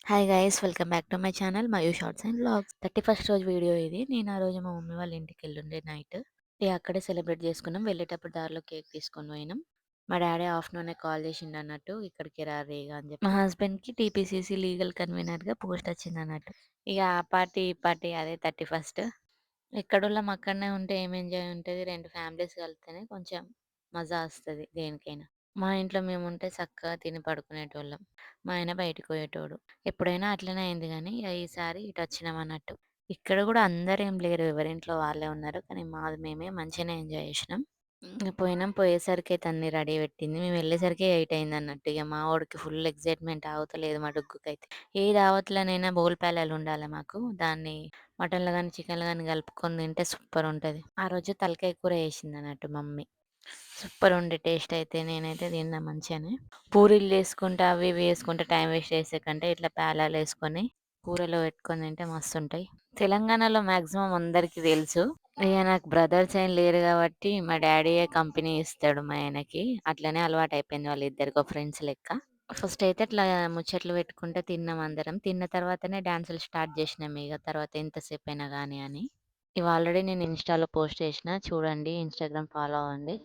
Hi guys, welcome back to my channel మయూ shorts and vlogs. 31st రోజు video ఇది. నేను ఆ రోజు మా మమ్మీ వాళ్ళ ఇంటికి వెళ్ళుండే నైట్. అక్కడే సెలబ్రేట్ చేసుకున్నాం. వెళ్ళేటప్పుడు దారిలో కేక్ తీసుకొని పోయినాం. మా డాడీ ఆఫ్టర్నూనే కాల్ చేసిండు అన్నట్టు, ఇక్కడికి రారేగా అని చెప్పి. మా హస్బెండ్కి టీపీసీసీ లీగల్ కన్వీనర్గా పోస్ట్ వచ్చింది అన్నట్టు. ఇక ఆ పార్టీ ఈ పార్టీ అదే 31st. ఎక్కడోళ్ళం అక్కడనే ఉంటే ఏం ఎంజాయ్ ఉంటుంది. రెండు ఫ్యామిలీస్ కలిస్తేనే కొంచెం మజా వస్తుంది దేనికైనా. మా ఇంట్లో మేముంటే చక్కగా తిని పడుకునేటోళ్ళం. మా ఆయన బయటికి పోయేటోడు. ఎప్పుడైనా అట్లనే అయింది గానీ, ఇగ ఈసారి ఇటొచ్చినామన్నట్టు. ఇక్కడ గూడా అందరేం లేరు. ఎవరింట్లో వాళ్ళే ఉన్నారు. కానీ మాది మేమే మంచిగానే ఎంజాయ్ జేసినాం. పోయినాం. పోయేసరికైతే అన్ని రెడీ పెట్టింది. మేము వెళ్ళేసరికి 8 అయిందన్నట్టు. ఇగ మా వోడికి ఫుల్ ఎక్సైట్‌మెంట్ ఆగుతలేదు మా డుగ్గుకైతే. ఏ దావత్‌లోనైనా బోల్ ప్యాలెలుండాలి మాకు. దాన్ని మటన్‌లో గానీ, చికెన్‌లో గానీ కలుపుకొని తింటే సూపరుంటది. ఆ రోజు తలకాయ కూర చేసిందన్నట్టు మమ్మీ. సూపరుండే టేస్ట్ అయితే. నేనైతే తిన్నా మంచిగానే. పూరీలు చేసుకుంటా, అవి ఇవి చేసుకుంటా టైం వేస్ట్ చేసే కంటే ఇట్లా పేలాలేసుకొని కూరలో పెట్టుకొని తింటే మస్తుంటాయి. తెలంగాణలో మాక్సిమం అందరికీ తెలుసు. ఇక నాకు బ్రదర్స్ ఏం లేరు కాబట్టి మా డాడీయే కంపెనీ ఇస్తాడు మా ఆయనకి. అట్లనే అలవాటయిపోయింది వాళ్ళిద్దరికో ఫ్రెండ్స్ లెక్క. ఫస్ట్ అయితే అట్లా ముచ్చట్లు పెట్టుకుంటే తిన్నాం అందరం. తిన్న తర్వాతనే డాన్సులు స్టార్ట్ చేసినాం ఇక. తర్వాత ఎంతసేపయినా గానీ అని. ఇవి ఆల్రెడీ నేను ఇన్‌స్టాలో పోస్ట్ చేసిన. చూడండి. ఇన్‌స్టాగ్రామ్ ఫాలో అవ్వండి.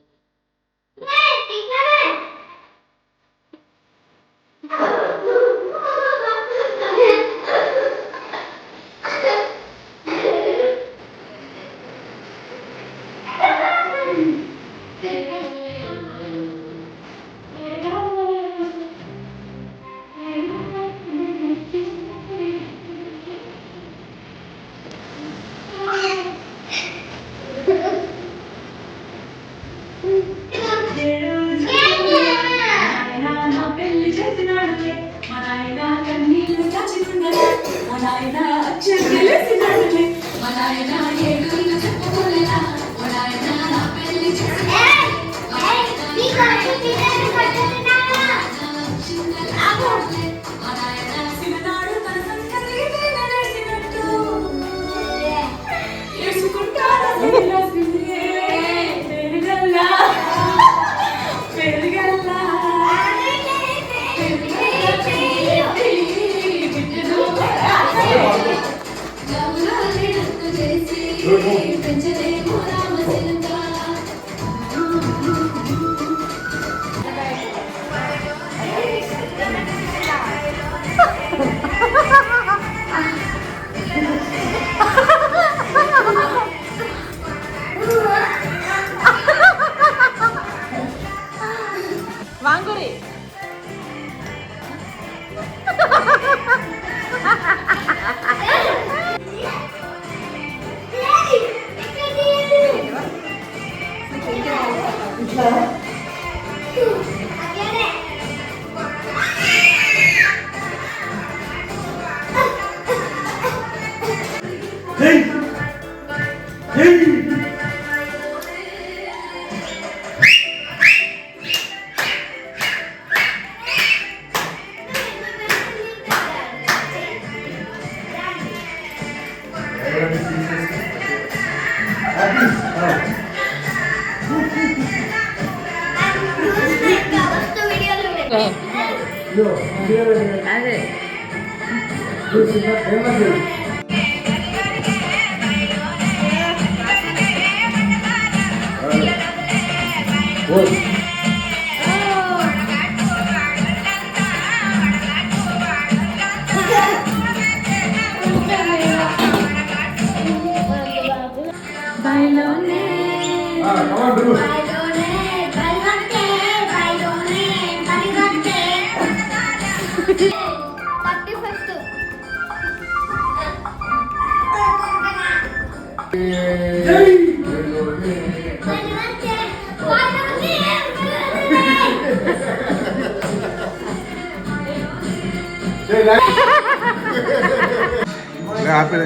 వాంగురి అదే హ్యాపీ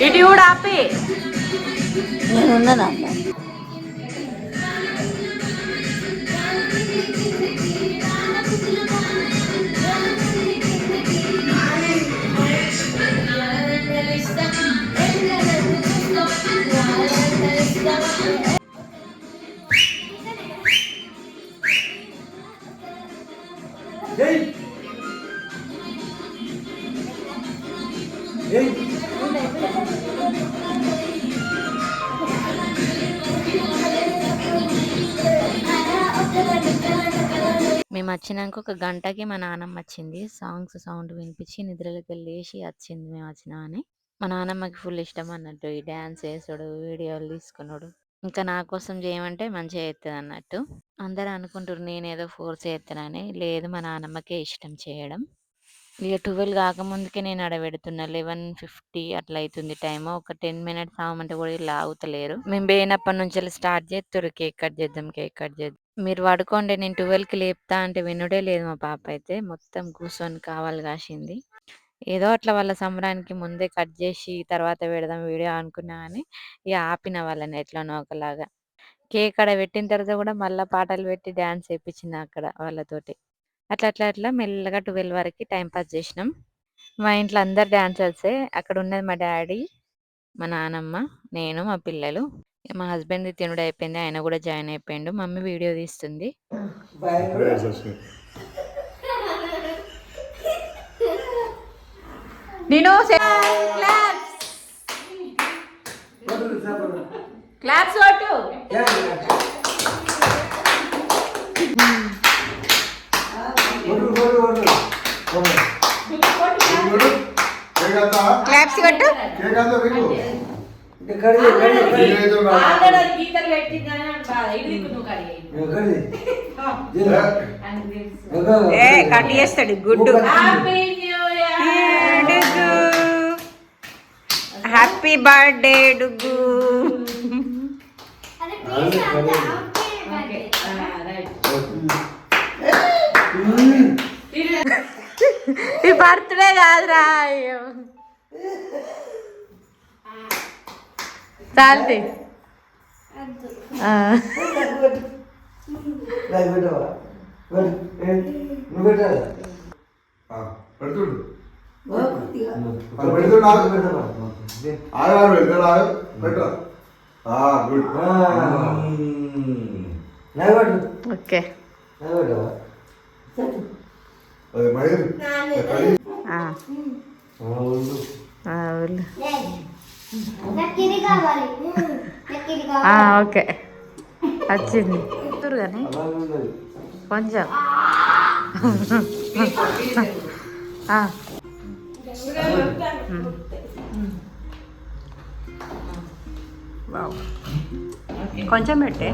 ఇటు కూడా ఆపి నేను ఉన్నాను. మేము వచ్చినాక ఒక గంటకి మా నాన్నమ్మ వచ్చింది. సాంగ్స్ సౌండ్ వినిపించి నిద్రలోకి లేచి వచ్చింది మేము వచ్చినామని. మా నాన్నమ్మకి ఫుల్ ఇష్టం అన్నట్టు ఈ డ్యాన్స్ వేసుడు, వీడియోలు తీసుకున్నాడు. ఇంకా నా కోసం చేయమంటే మంచిగా చేస్తుంది అన్నట్టు. అందరూ అనుకుంటారు నేనేదో ఫోర్స్ చేస్తానని. లేదు, మా నాన్నమ్మకే ఇష్టం చేయడం. ఇక 12 కాకముందుకే నేను ఆడబెడుతున్నా. 11:50 అట్లా అవుతుంది టైం. ఒక 10 మినిట్స్ ఆగమంటే కూడా ఇలా ఆగుతలేరు. మేము పోయినప్పటి నుంచి స్టార్ట్ చేస్తారు కేక్ కట్ చేద్దాం, కేక్ కట్ చేద్దాం. మీరు పడుకోండి నేను 12కి లేపుతా అంటే వినుడే లేదు మా పాప అయితే. మొత్తం కూర్చొని కావాలి కాసింది. ఏదో అట్లా వాళ్ళ సంబరానికి ముందే కట్ చేసి తర్వాత పెడదాం వీడియో అనుకున్నా కానీ ఇక ఆపిన వాళ్ళని ఎట్లనో ఒకలాగా. కేక్ ఆడ పెట్టిన తర్వాత కూడా మళ్ళీ పాటలు పెట్టి డ్యాన్స్ చేయించిన అక్కడ వాళ్ళతోటి. అట్లా అట్లా అట్లా మెల్లగా 12 వరకు టైం పాస్ చేసినాం. మా ఇంట్లో అందరు డాన్సర్సే. అక్కడ ఉన్నది మా డాడీ, మా నానమ్మ, నేను, మా పిల్లలు. మా హస్బెండ్ తినుడు అయిపోయింది, ఆయన కూడా జాయిన్ అయిపోయిండు. మమ్మీ వీడియో తీస్తుంది. నేను క్లాప్స్ కొట్టు. క్లాప్స్ కొట్టు. కట్ చేస్తాడు గుడ్డు. Happy birthday Duggu. ఈ బర్త్డే కాదురా. అయ్యో చాలు. ఓకే ఓకే వచ్చింది కానీ కొంచెం కొంచెం పెట్టే.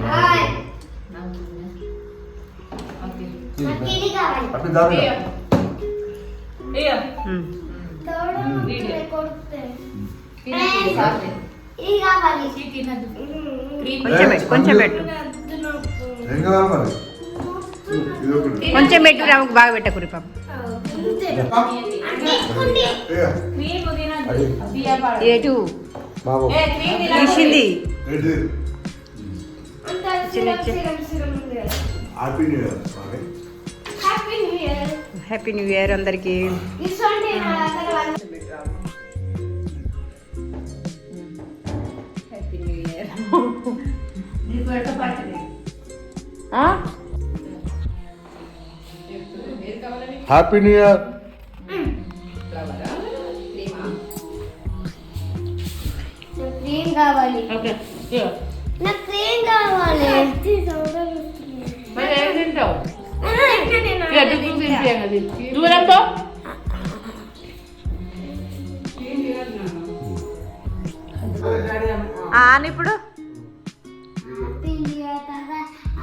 కొంచెం పెట్టు కొంచెం పెట్టు రాముకు బాగా పెట్టకురి పాప. ఏటు తీసింది. హ్యాపీ న్యూ ఇయర్ అందరికి. Happy new year. Happy new year. Cream కావాలి. ఓకే నాకు క్రీమ్ కావాలి. మరి ఏం తింటావు? దూరంతో ఇప్పుడు హ్యాపీ న్యూ ఇయర్ తాత.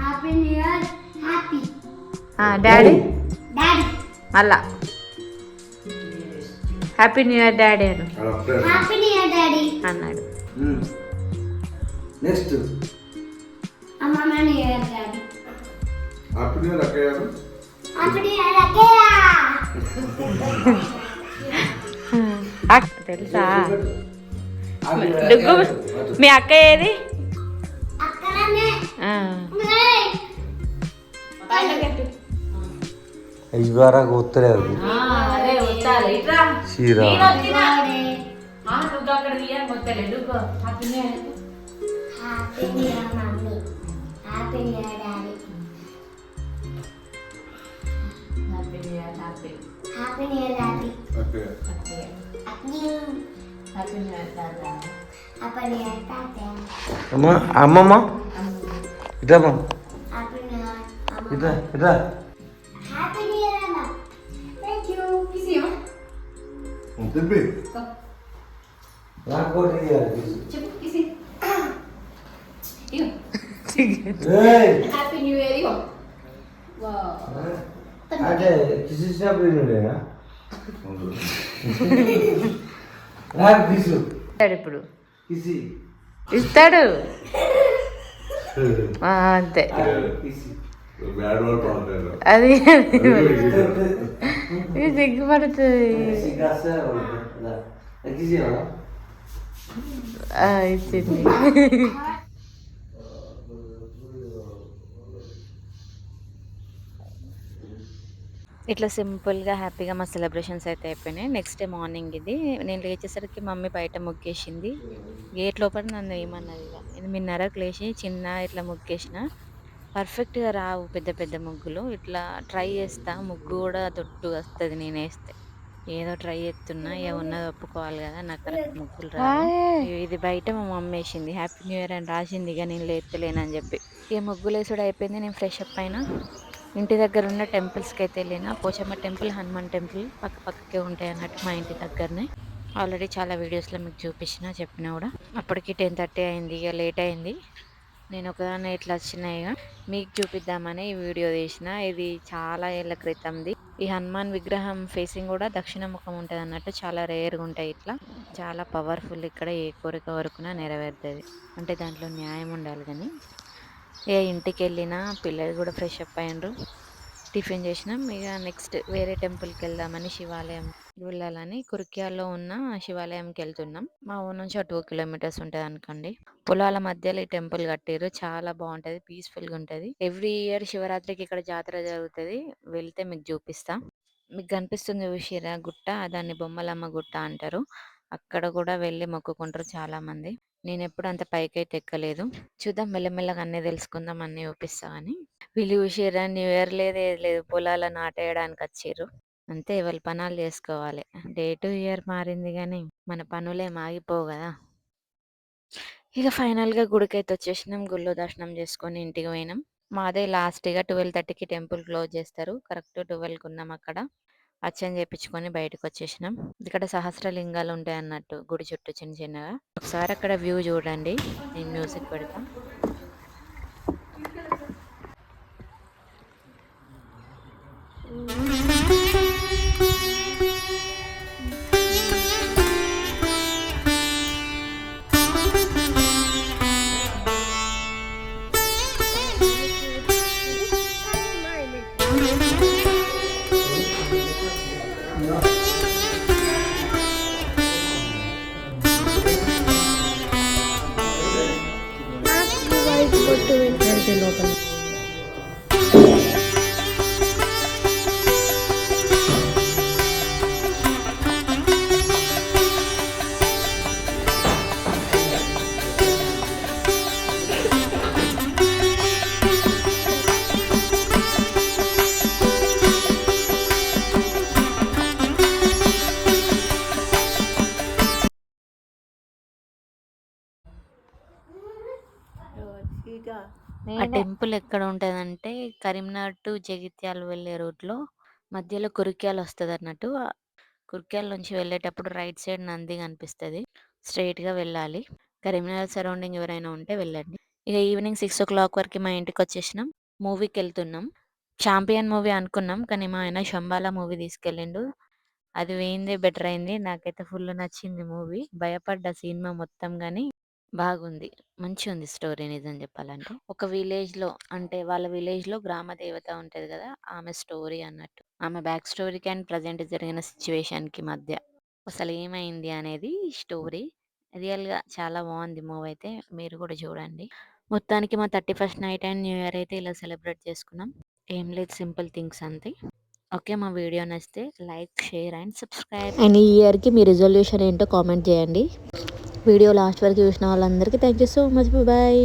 Happy new year. Happy daddy daddy. మళ్ళా హ్యాపీ న్యూ ఇయర్ డాడీ అను హ్యాపీ న్యూ ఇయర్ డాడీ అన్నాడు. నెక్స్ట్ అమ్మమ్మ new year daddy. Happy new year అక్కయ్య. హ్యాపీ న్యూ ఇయర్ అక్కయ్య. తెలుసా డుగ్గు మీ అక్క ఏది? అక్కడనే ఇవారా ఒత్తలేదు చీర. Happy new year mummy. Happy new year daddy. Happy new year daddy. Okay happy new year తాత. అమ్మా అమ్మమ్మ ఇట్లా హ్యాపీ న్యూ ఇయర్ అమ్మ. ఇట్లా ఇట్లా హ్యాపీ న్యూ ఇయర్ అమ్మ. Thank you. తిప్పి నాకు కూడా హ్యాపీ న్యూ ఇయర్. ఇగో అంటే కిసినప్పుడు నాకు తీసు ఇప్పుడు కిసి ఇస్తాడు అంతే అది ఇది సిగ్గుపడుతుంది. ఇచ్చింది. ఇట్లా సింపుల్గా హ్యాపీగా మా సెలబ్రేషన్స్ అయితే అయిపోయినాయి. నెక్స్ట్ డే మార్నింగ్ ఇది నేను లేచేసరికి మమ్మీ బయట ముగ్గేసింది. గేట్ లోపల నన్ను ఏమన్నది ఇక 8:30కి లేచి చిన్న ఇట్లా ముగ్గేసిన. పర్ఫెక్ట్గా రావు పెద్ద పెద్ద ముగ్గులు. ఇట్లా ట్రై చేస్తా, ముగ్గు కూడా తొట్టు వస్తుంది నేను వేస్తే. ఏదో ట్రై చేస్తున్నా, ఇక ఉన్నది ఒప్పుకోవాలి కదా, నాకు కరెక్ట్ ముగ్గులు రావు. ఇది బయట మా మమ్మీ వేసింది హ్యాపీ న్యూ ఇయర్ అని రాసింది, ఇక నేను లేపుతలేనని చెప్పి. ఇక ముగ్గులు వేసుడు అయిపోయింది. నేను ఫ్రెష్ అప్ అయినా ఇంటి దగ్గర ఉన్న టెంపుల్స్కి అయితే వెళ్ళిన. పోచమ్మ టెంపుల్, హనుమాన్ టెంపుల్ పక్క పక్కకే ఉంటాయి అన్నట్టు మా ఇంటి దగ్గరనే. ఆల్రెడీ చాలా వీడియోస్లో మీకు చూపించిన చెప్పినా కూడా. అప్పటికి 10:30 అయింది, ఇక లేట్ అయింది. నేను ఒకదాన్ని ఇట్లా వచ్చినాయి ఇక మీకు చూపిద్దామని ఈ వీడియో తీసిన. ఇది చాలా ఏళ్ళ క్రితంది. ఈ హనుమాన్ విగ్రహం ఫేసింగ్ కూడా దక్షిణ ముఖం ఉంటుంది అన్నట్టు, చాలా రేర్గా ఉంటాయి. ఇట్లా చాలా పవర్ఫుల్. ఇక్కడ ఏ కోరిక వరకున నెరవేరుతుంది, అంటే దాంట్లో న్యాయం ఉండాలి. కానీ ఇక ఇంటికి వెళ్ళిన పిల్లలు కూడా ఫ్రెష్ అప్ అయ్యారు, టిఫిన్ చేసినాం. ఇక నెక్స్ట్ వేరే టెంపుల్కి వెళ్దామని, శివాలయం వెళ్ళాలని కురిక్యాల్లో ఉన్న శివాలయంకి వెళ్తున్నాం. మా ఊరు నుంచి 2 కిలోమీటర్స్ ఉంటుంది అనుకోండి. పొలాల మధ్యలో ఈ టెంపుల్ కట్టారు, చాలా బాగుంటుంది, పీస్ఫుల్గా ఉంటుంది. ఎవ్రీ ఇయర్ శివరాత్రికి ఇక్కడ జాతర జరుగుతుంది. వెళ్తే మీకు చూపిస్తా. మీకు కనిపిస్తుంది చూసిరా గుట్ట, దాన్ని బొమ్మలమ్మ గుట్ట అంటారు. అక్కడ కూడా వెళ్ళి మొక్కుకుంటారు చాలా మంది. నేను ఎప్పుడు అంత పైకైతే ఎక్కలేదు. చూద్దాం, మెల్లమెల్లగా అన్నీ తెలుసుకుందాం, అన్నీ చూపిస్తా అని. వీళ్ళు చూసిరా న్యూ ఇయర్ లేదు ఏది లేదు, పొలాల నాటేయడానికి వచ్చారు. అంతే, వాళ్ళ పనులు చేసుకోవాలి. డే టు ఇయర్ మారింది కానీ మన పనులేం ఆగిపోవు కదా. ఇక ఫైనల్గా గుడికైతే వచ్చేసినాం. గుళ్ళో దర్శనం చేసుకొని ఇంటికి పోయినాం. మాదే లాస్ట్గా 12:30కి టెంపుల్ క్లోజ్ చేస్తారు. కరెక్ట్ 12కి ఉన్నాం అక్కడ. అర్చన చేయించుకొని బయటకు వచ్చేసినాం. ఇక్కడ సహస్రలింగాలు ఉంటాయి అన్నట్టు గుడి చుట్టూ చిన్న చిన్నగా. ఒకసారి అక్కడ వ్యూ చూడండి, నేను మ్యూజిక్ పెడతా. ఆ టెంపుల్ ఎక్కడ ఉంటదంటే కరీంనగర్ టు జగిత్యాల వెళ్ళే రూట్‌లో మధ్యలో కురిక్యాల వస్తదన్నట్టు. కురిక్యాల నుంచి వెళ్ళేటప్పుడు రైట్ సైడ్ నంది కనిపిస్తది. స్ట్రెయిట్‌గా వెళ్ళాలి. కరీంనగర్ సరౌండింగ్ ఎవరైనా ఉంటే వెళ్ళండి. ఇక ఈవినింగ్ 6:00 వరకి మా ఇంటికొచ్చేసినాం. మూవీకెళ్తున్నాం. 'చాంపియన్' మూవీ అనుకున్నాం. కానీ మా ఆయన 'శంబాల' మూవీ తీసుకెళ్ళిండు. అది వేయిందే బెటర్ అయింది. నాకైతే ఫుల్ నచ్చింది మూవీ. భయపడ్డ సినిమా మొత్తం గానీ బాగుంది. మంచిగుంది స్టోరీ నిజం చెప్పాలంటే. ఒక విలేజ్‌లో అంటే వాళ్ళ విలేజ్‌లో గ్రామ దేవత ఉంటది గదా! ఆమె స్టోరీ అన్నట్టు. ఆమె బ్యాక్ స్టోరీకి అండ్ ప్రెజెంట్ జరిగిన సిట్యుయేషన్‌కి మధ్య అసలేమైంది అనేది స్టోరీ. రియల్‌గా చాలా బావుంది మూవీ అయితే. మీరు గూడా చూడండి. మొత్తానికి మా 31st night and new year అయితే ఇలా సెలబ్రేట్ చేసుకున్నాం. ఏం లేదు సింపుల్ థింగ్స్ అంతే. ఓకే. మా వీడియో నచ్చితే like, share and subscribe. And ఈ ఇయర్‌కి మీ రిజల్యూషన్ ఏంటో కామెంట్ చేయండి. వీడియో లాస్ట్ వరకు చూసిన వాళ్ళందరికీ thank you so much. Bye.